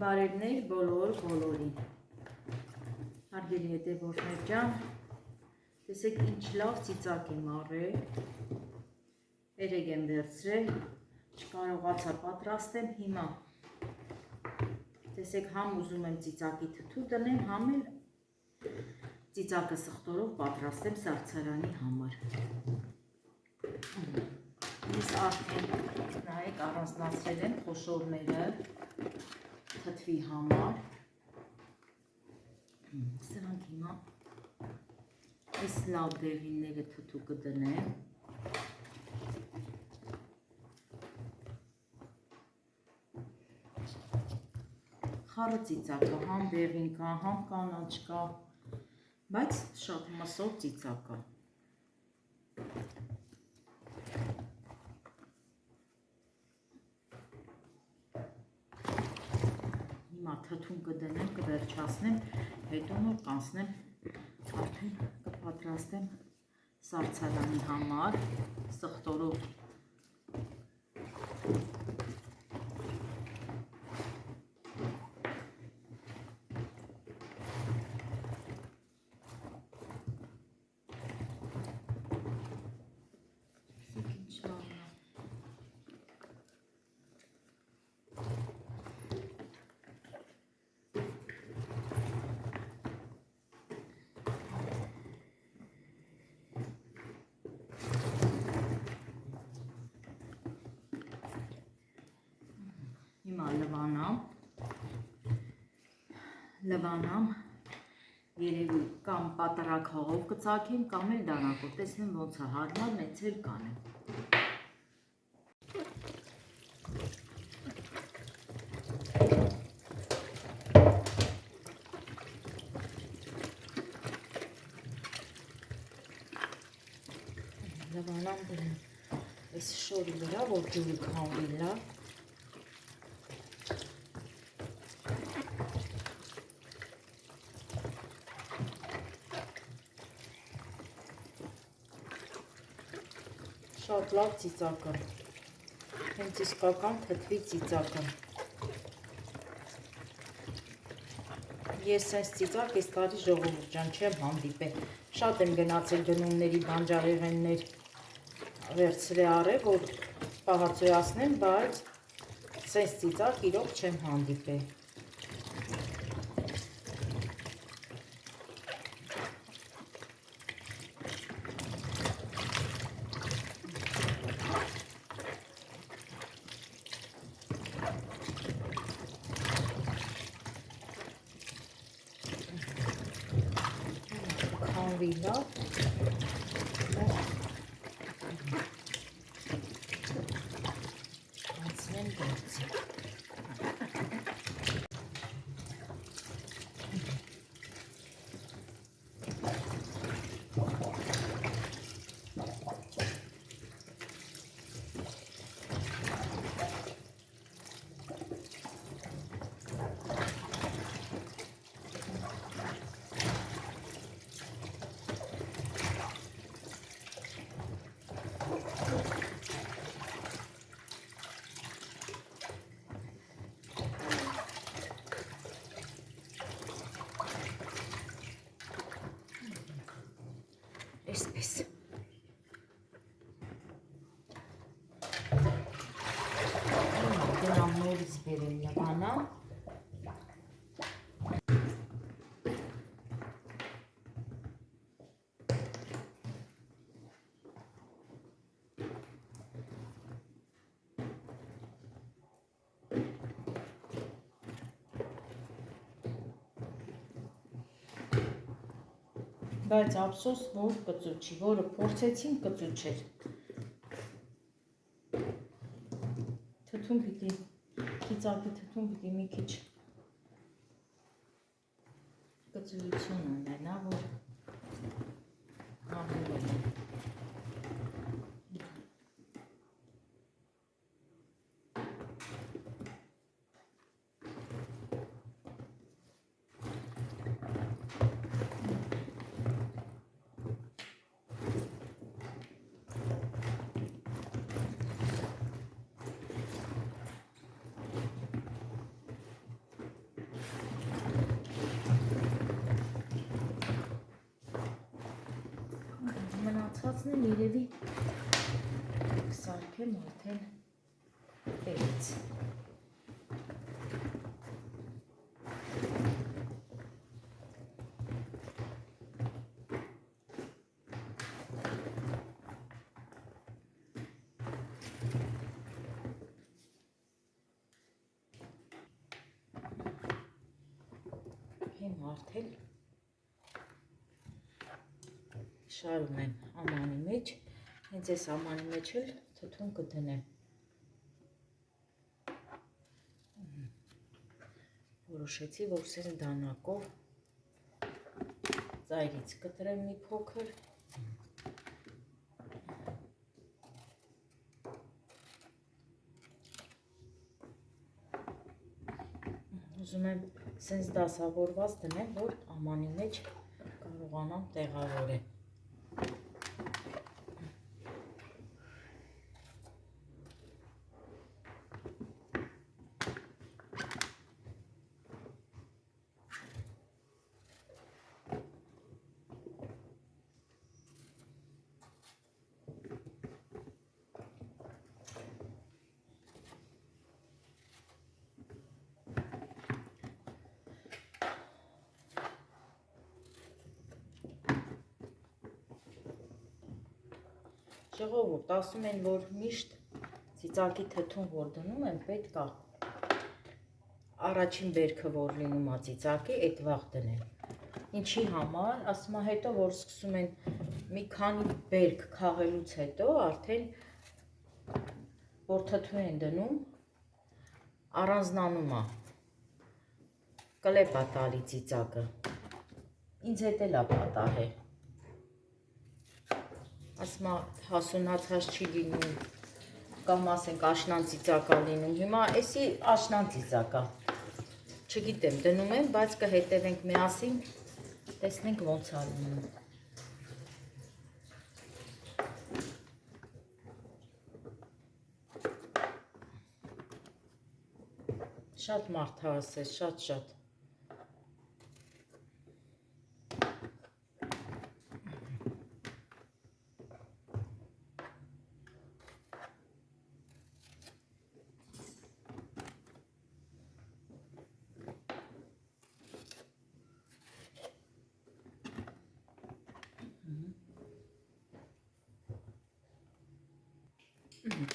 Բարևներ բոլորին։ Հարգելի հետևորդներ ջան, տեսեք ինչ լավ ծիծակ եմ առել, երեկ եմ վերցրել, չկարողացա պատրաստեմ հիմա։ Տեսեք համ ուզում եմ ծիծակի թթու տնեմ, համ էլ ծիծակը սխտորով պատրաստեմ սառցարանի համար։ Ես արդեն նայեք առանձնացրել եմ խոշորները թթվի համար։ Սրանք հիմա այս լավ դեղինները թթու կդնեմ։ Խառը ծիծակ կա, համ դեղին կա, համ կանաչ կա, բայց շատ մսով ծիծակ կա։ Հիմա թթուն կդնեմ, կվերջացնեմ, հետո նոր կանցնեմ, արդեն կպատրաստեմ սառցարանի համար, սխտորով հիմա լվանամ, երևի կամ պատարակ հողով կծակեմ, կամ էլ դանակով, տեսնեմ ոնց է հարմար, մեծ էլ կանեմ։ Լվանամ դրեմ այս շորի վրա, որ ջուրը քամվի լավ։ Շատ լավ ծիծակը, հենց իսկական թթվի ծիծակը։ Ես այս ծիծակ այս տարի ժողովուրդ ջան չեմ հանդիպել։ Շատ եմ գնացել գնումների բանջարեղեններ վերցրե առել, որ պահածոյացնեմ, բայց սենց ծիծակ իրոք չեմ հանդիպել։ Լավ անցնեմ գործի։ Այսպես։ Դրամ նորից բերեմ լվանամ։ Բայց ափսոս, որ կծու չի, որը փորձեցին կծու չէր։ Թթուն պիտի, ծիծակի թթուն պիտի մի քիչ կծույություն ունենա, որ ավելի։ կհասնեմ երևի կսարքեմ արդեն տեղից։ Հիմա արդեն շարում եմ ամանի մեջ, հենց այս ամանի մեջ էլ թթուն կդնեմ։ Որոշեցի, որ սենց դանակով ծայրից կտրեմ մի փոքր։ Ուզում եմ սենց դասավորված դնեմ, որ ամանի մեջ կարողանամ տեղավորել։ Ժողովուրդ, ասում են, որ միշտ ծիծակի թթուն, որ դնում եմ, պետք է առաջին բերքը, որ լինում է ծիծակի, այդ վաղ դնեմ։ Ինչի համար, ասում է հետո, որ սկսում են մի քանի բերք քաղելուց հետո, արդեն, որ թթուն են դնում, առանձնանում է, կլեպ է տալի ծիծակը, ինձ հետ էլ է պատահել։ Ասում է հասունացած չի լինում, կամ ասենք աշնան ծիծակ է լինում, հիմա էսի աշնան ծիծակ է, չգիտեմ դնում եմ, բայց կհետևենք միասին, տեսնենք ոնց է լինում։ Շատ մարդ է ասես, շատ։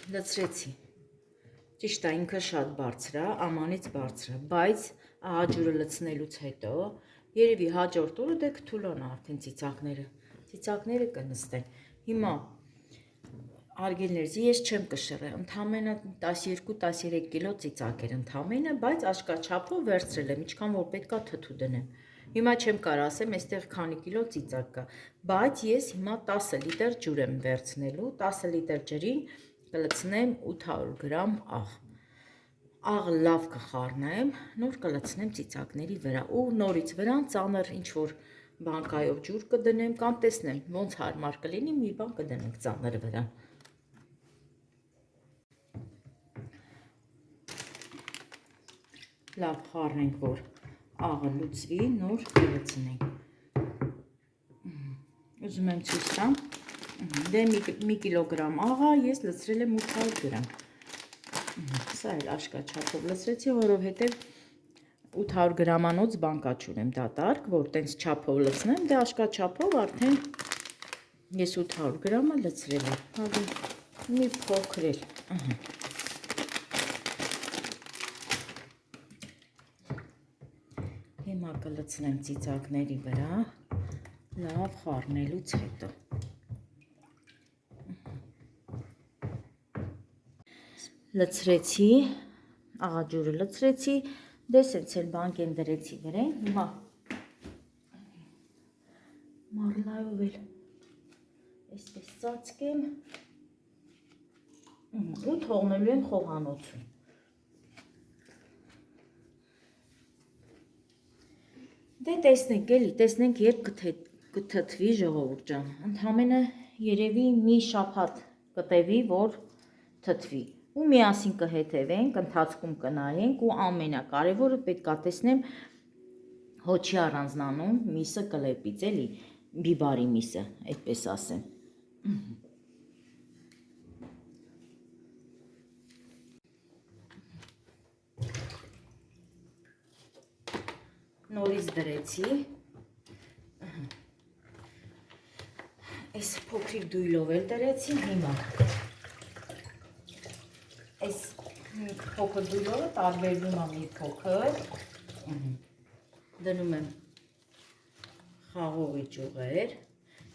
Լցրեցի, ճիշտ է ինքը շատ բարձր է, ամանից բարձր է, բայց աղաջուրը լցնելուց հետո, երևի հաջորդ օրը դե կթուլանա արդեն ծիծակները կնստեն։ Հիմա արգելներս ես չեմ կշռել, ընդամենը 12-13 կիլո ծիծակ էր ընդամենը, բայց աշկաչափով վերցրել եմ, ինչքան որ պետք է թթու դնեմ։ Հիմա չեմ կարող ասեմ, այստեղ քանի կիլո ծիծակ կա, բայց ես հիմա 10 լիտր ջուր եմ վերցնելու, 10 լիտր ջրին կլցնեմ 800 գրամ աղ։ Աղը լավ կխառնեմ, նոր կլցնեմ ծիծակների վրա ու նորից վրան ծանր ինչ-որ բանկայով ջուր կդնեմ կամ տեսնեմ ոնց հարմար կլինի մի բան կդնենք ծանր վրա։ Լավ խառնենք, որ աղը լուծվի, նոր կլցնենք։ Ուզում եմ ցույց տամ, դե մի կիլոգրամ աղա ես լցրել եմ 800 գրամ։ Սա էլ աշկաչափով լցրեցի, որովհետև 800 գրամանոց բանկաչուր եմ դատարկ, որ տենց չափով լցնեմ, դե աշկաչափով արդեն ես 800 գրամը լցրել եմ, մի փոքր էլ, հիմա կլցնեմ ծիծակների վրա, լավ խառնելուց հետո։ Լցրեցի, աղաջուրը լցրեցի, դե սենց էլ բանկեն դրեցի վրեն, հիմա մարլայով էլ այսպես ծածկեմ ու թողնելու եմ խոհանոցում։ Դե տեսնենք էլի, տեսնենք երբ կթթվի ժողովուրդ ջան, ընդամենը երևի մի շաբաթ կտևի, որ թթվի ու միասին կհետևենք, ընթացքում կնայենք ու ամենակարևորը պետք է տեսնեմ հոչի առանձնանում միսը կլեպից էլի, բիբարի միսը, այդպես ասեմ։ Նորից դրեցի, այս փոքրիկ դույլով էլ դրեցի, հիմա այս փոքր դույլովը տարբերվում է մի փոքր, դնում եմ խաղողի ճյուղեր,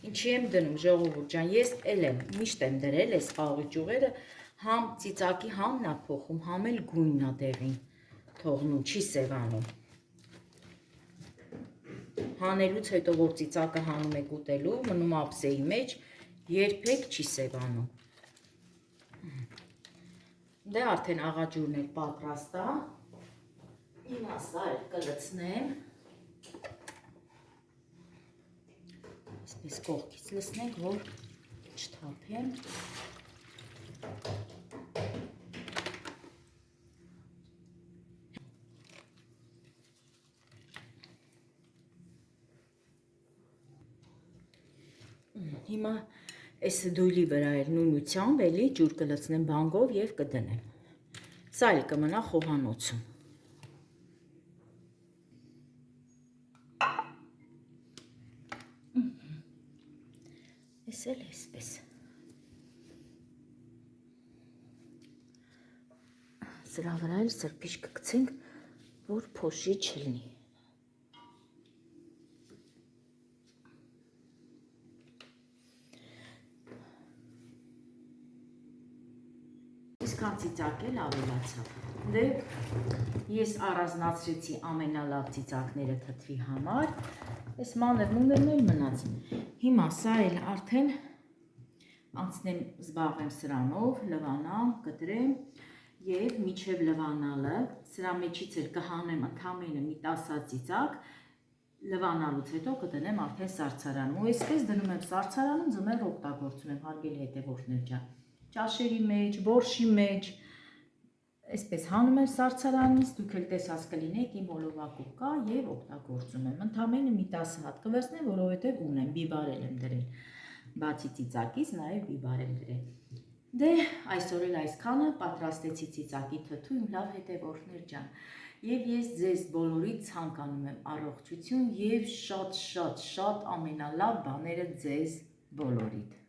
ինչի եմ դնում ժողովուրդ ջան, ես էլ եմ միշտ եմ դրել այս խաղողի ճյուղերը, համ ծիծակի համն է փոխում, համ էլ գույնն է դեղին թողնում, չի սևանում։ Հանելուց հետո, որ ծիծակը հանում եք ուտելու, մնում ափսեի մեջ, երբեք չի սևանում։ Դե արդեն աղաջուրն էլ պատրաստ է, հիմա սա էլ կլցնեմ, այսպես կողքից լցնենք, որ չթափեմ։ Հիմա այս դույլի վրա էլ նույնությամբ էլի ջուր կլցնեմ բանգով և կդնեմ։ Սա էլ կմնա խոհանոցում։ Այս էլ այսպես։ Սրա վրա էլ սրբիչ կգցենք, որ փոշի չլինի։ Իսկան ծիծակել ավելացավ։ Դե ես առանձնացրեցի ամենալավ ծիծակները թթվի համար, այս մանր-մունրն էլ մնաց։ Հիմա սա էլ արդեն անցնեմ զբաղվեմ սրանով, լվանամ, կտրեմ և մինչև լվանալը սրա մեջից էլ կհանեմ ընդամենը մի 10 ծիծակ, լվանալուց հետո կդնեմ արդեն սառցարանում։ Ու այսպես դնում եմ սառցարանում, ձմեռ օգտագործում եմ, հարգելի հետևորդներ ջան։ Ճաշերի մեջ, բորշի մեջ, այսպես հանում եմ սառցարանից, դուք էլ տեսած կլինեք, իմ հոլովակում կա և օգտագործում եմ։ Ընդամենը մի 10 հատ կվերցնեմ, որովհետև ունեմ, բիբարել եմ դրել։ Բացի ծիծակից, նաև բիբար եմ դրել։ Դե այսօր էլ այսքանը, պատրաստեցի ծիծակի թթու, իմ լավ հետևորդներ ջան։ Եվ ես ձեզ բոլորիդ ցանկանում եմ առողջություն և շատ ամենալավ բաները ձեզ բոլորիդ։